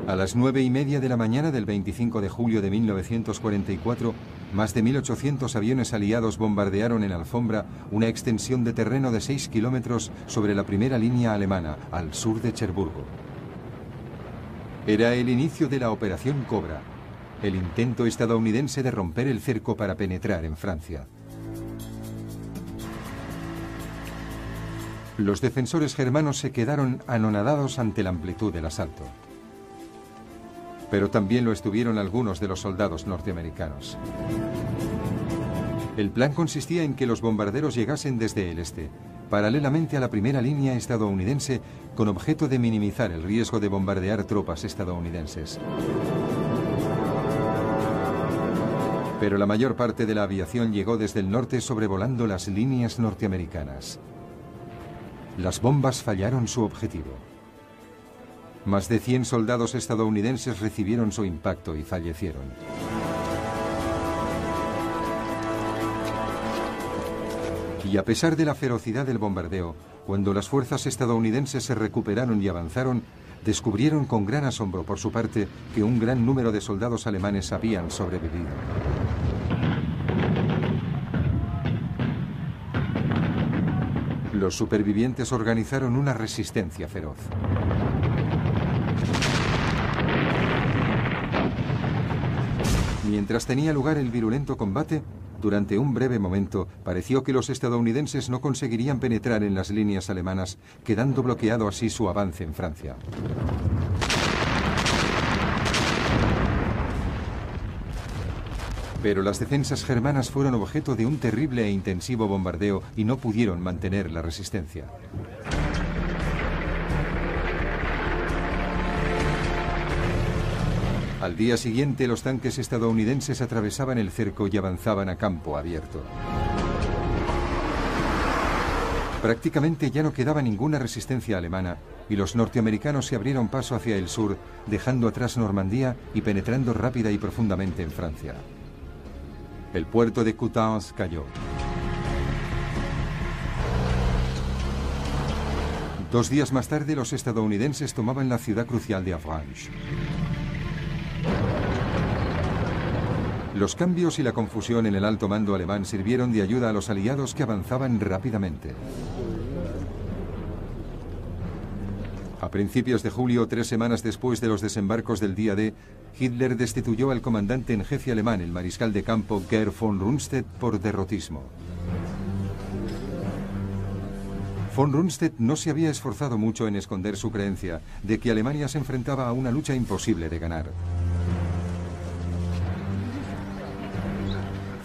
A las 9:30 de la mañana del 25 de julio de 1944, más de 1.800 aviones aliados bombardearon en Alfombra una extensión de terreno de 6 kilómetros sobre la primera línea alemana, al sur de Cherburgo. Era el inicio de la Operación Cobra, el intento estadounidense de romper el cerco para penetrar en Francia. Los defensores germanos se quedaron anonadados ante la amplitud del asalto. Pero también lo estuvieron algunos de los soldados norteamericanos. El plan consistía en que los bombarderos llegasen desde el este, paralelamente a la primera línea estadounidense, con objeto de minimizar el riesgo de bombardear tropas estadounidenses. Pero la mayor parte de la aviación llegó desde el norte sobrevolando las líneas norteamericanas. Las bombas fallaron su objetivo. Más de 100 soldados estadounidenses recibieron su impacto y fallecieron. Y a pesar de la ferocidad del bombardeo, cuando las fuerzas estadounidenses se recuperaron y avanzaron, descubrieron con gran asombro por su parte que un gran número de soldados alemanes habían sobrevivido. Los supervivientes organizaron una resistencia feroz. Mientras tenía lugar el virulento combate, durante un breve momento pareció que los estadounidenses no conseguirían penetrar en las líneas alemanas, quedando bloqueado así su avance en Francia. Pero las defensas germanas fueron objeto de un terrible e intensivo bombardeo y no pudieron mantener la resistencia. Al día siguiente, los tanques estadounidenses atravesaban el cerco y avanzaban a campo abierto. Prácticamente ya no quedaba ninguna resistencia alemana y los norteamericanos se abrieron paso hacia el sur, dejando atrás Normandía y penetrando rápida y profundamente en Francia. El puerto de Coutances cayó. 2 días más tarde, los estadounidenses tomaban la ciudad crucial de Avranches. Los cambios y la confusión en el alto mando alemán sirvieron de ayuda a los aliados, que avanzaban rápidamente. A principios de julio, 3 semanas después de los desembarcos del día D, Hitler destituyó al comandante en jefe alemán, el mariscal de campo Gerd von Rundstedt, por derrotismo. Von Rundstedt no se había esforzado mucho en esconder su creencia de que Alemania se enfrentaba a una lucha imposible de ganar.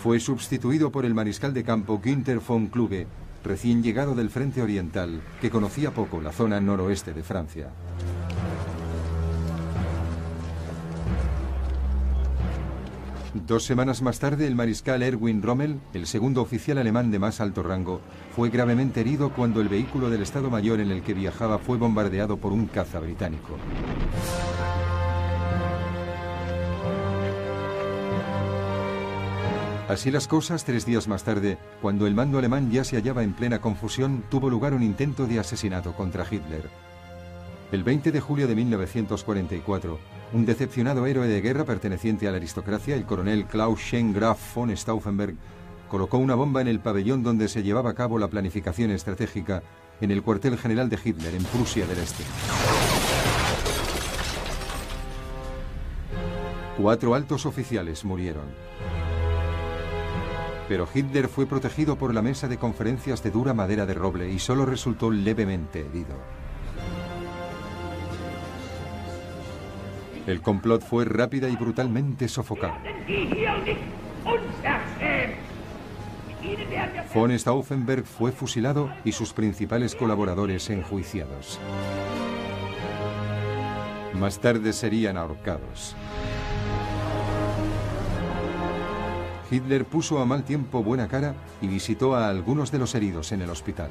Fue sustituido por el mariscal de campo Günther von Kluge, recién llegado del frente oriental, que conocía poco la zona noroeste de Francia. Dos semanas más tarde, el mariscal Erwin Rommel, el segundo oficial alemán de más alto rango, fue gravemente herido cuando el vehículo del Estado Mayor en el que viajaba fue bombardeado por un caza británico. Así las cosas, 3 días más tarde, cuando el mando alemán ya se hallaba en plena confusión, tuvo lugar un intento de asesinato contra Hitler. El 20 de julio de 1944, un decepcionado héroe de guerra perteneciente a la aristocracia, el coronel Klaus Schenk Graf von Stauffenberg, colocó una bomba en el pabellón donde se llevaba a cabo la planificación estratégica en el cuartel general de Hitler, en Prusia del Este. 4 altos oficiales murieron. Pero Hitler fue protegido por la mesa de conferencias de dura madera de roble y solo resultó levemente herido. El complot fue rápida y brutalmente sofocado. Von Stauffenberg fue fusilado y sus principales colaboradores enjuiciados. Más tarde serían ahorcados. Hitler puso a mal tiempo buena cara y visitó a algunos de los heridos en el hospital.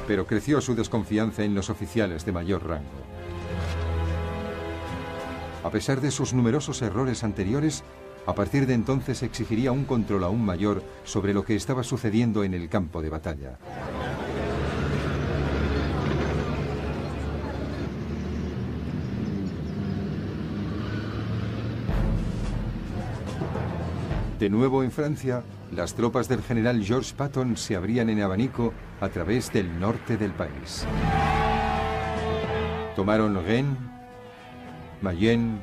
Pero creció su desconfianza en los oficiales de mayor rango. A pesar de sus numerosos errores anteriores, a partir de entonces exigiría un control aún mayor sobre lo que estaba sucediendo en el campo de batalla. De nuevo en Francia, las tropas del general Georges Patton se abrían en abanico a través del norte del país. Tomaron Rennes, Mayenne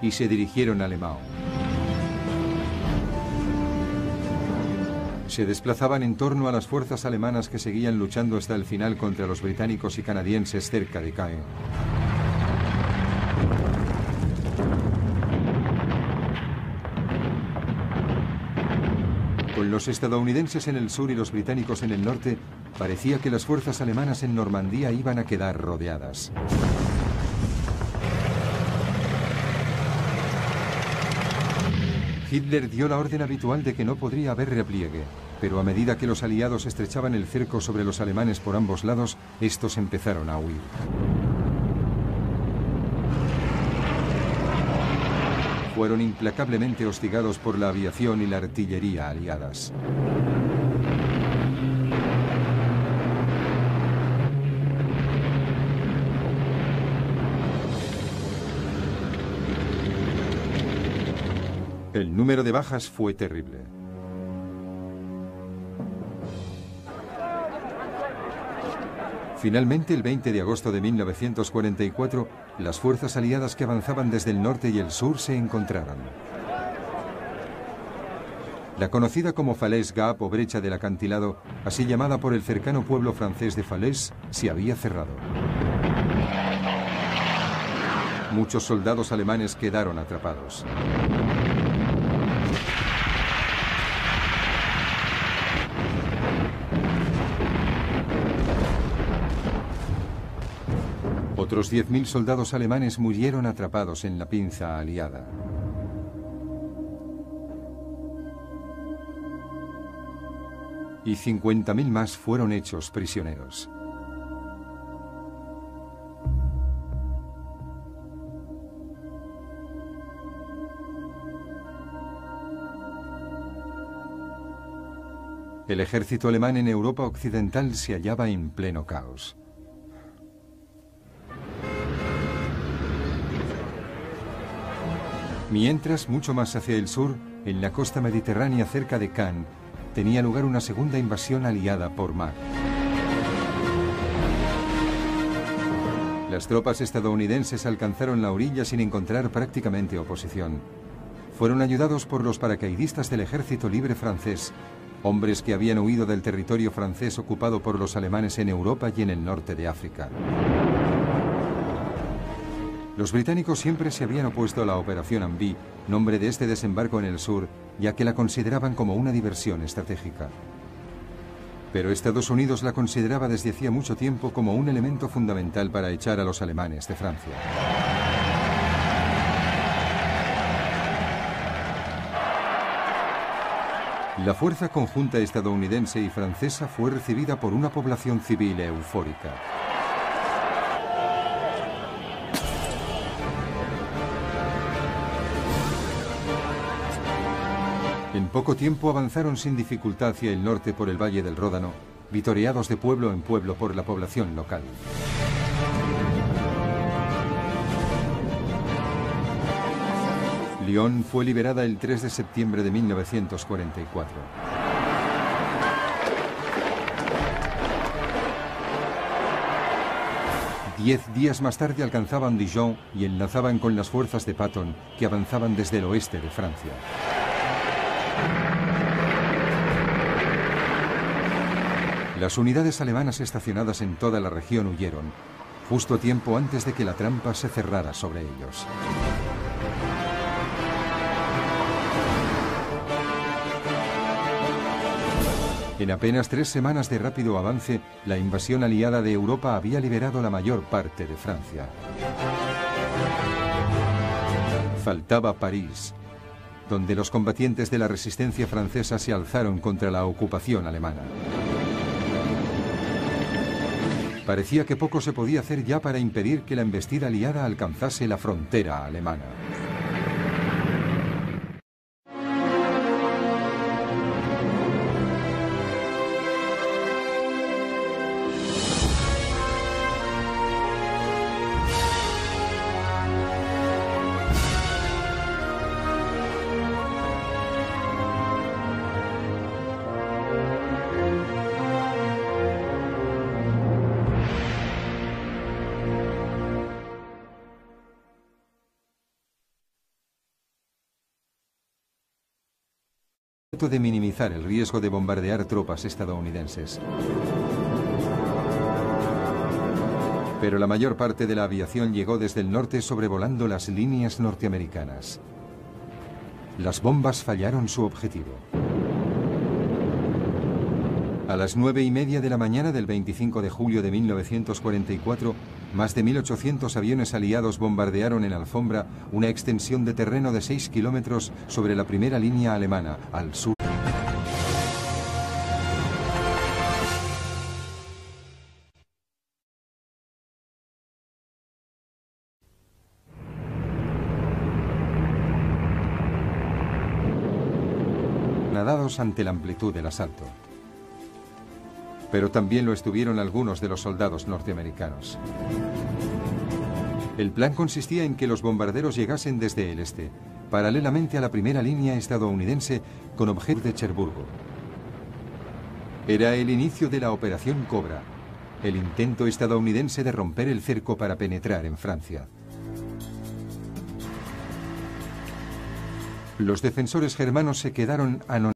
y se dirigieron a Le Mans. Se desplazaban en torno a las fuerzas alemanas que seguían luchando hasta el final contra los británicos y canadienses cerca de Caen. Con los estadounidenses en el sur y los británicos en el norte, parecía que las fuerzas alemanas en Normandía iban a quedar rodeadas. Hitler dio la orden habitual de que no podría haber repliegue, pero a medida que los aliados estrechaban el cerco sobre los alemanes por ambos lados, estos empezaron a huir. Fueron implacablemente hostigados por la aviación y la artillería aliadas. El número de bajas fue terrible. Finalmente, el 20 de agosto de 1944, las fuerzas aliadas que avanzaban desde el norte y el sur se encontraron. La conocida como Falaise Gap o brecha del acantilado, así llamada por el cercano pueblo francés de Falaise, se había cerrado. Muchos soldados alemanes quedaron atrapados. Otros 10.000 soldados alemanes murieron atrapados en la pinza aliada. Y 50.000 más fueron hechos prisioneros. El ejército alemán en Europa occidental se hallaba en pleno caos. Mientras, mucho más hacia el sur, en la costa mediterránea cerca de Cannes, tenía lugar una segunda invasión aliada por mar. Las tropas estadounidenses alcanzaron la orilla sin encontrar prácticamente oposición. Fueron ayudados por los paracaidistas del Ejército Libre francés, hombres que habían huido del territorio francés ocupado por los alemanes en Europa y en el norte de África. Los británicos siempre se habían opuesto a la Operación Ambi, nombre de este desembarco en el sur, ya que la consideraban como una diversión estratégica. Pero Estados Unidos la consideraba desde hacía mucho tiempo como un elemento fundamental para echar a los alemanes de Francia. La fuerza conjunta estadounidense y francesa fue recibida por una población civil eufórica. En poco tiempo avanzaron sin dificultad hacia el norte por el valle del Ródano, vitoreados de pueblo en pueblo por la población local. Lyon fue liberada el 3 de septiembre de 1944. Diez días más tarde alcanzaban Dijon y enlazaban con las fuerzas de Patton, que avanzaban desde el oeste de Francia. Las unidades alemanas estacionadas en toda la región huyeron, justo a tiempo antes de que la trampa se cerrara sobre ellos. En apenas 3 semanas de rápido avance, la invasión aliada de Europa había liberado la mayor parte de Francia. Faltaba París, donde los combatientes de la resistencia francesa se alzaron contra la ocupación alemana. Parecía que poco se podía hacer ya para impedir que la embestida aliada alcanzase la frontera alemana. de minimizar el riesgo de bombardear tropas estadounidenses. Pero la mayor parte de la aviación llegó desde el norte sobrevolando las líneas norteamericanas. Las bombas fallaron su objetivo. A las 9:30 de la mañana del 25 de julio de 1944, más de 1.800 aviones aliados bombardearon en Alfombra una extensión de terreno de 6 kilómetros sobre la primera línea alemana, al sur. Nadados ante la amplitud del asalto. Pero también lo estuvieron algunos de los soldados norteamericanos. El plan consistía en que los bombarderos llegasen desde el este, paralelamente a la primera línea estadounidense con objeto de Cherburgo. Era el inicio de la Operación Cobra, el intento estadounidense de romper el cerco para penetrar en Francia. Los defensores germanos se quedaron anonadados.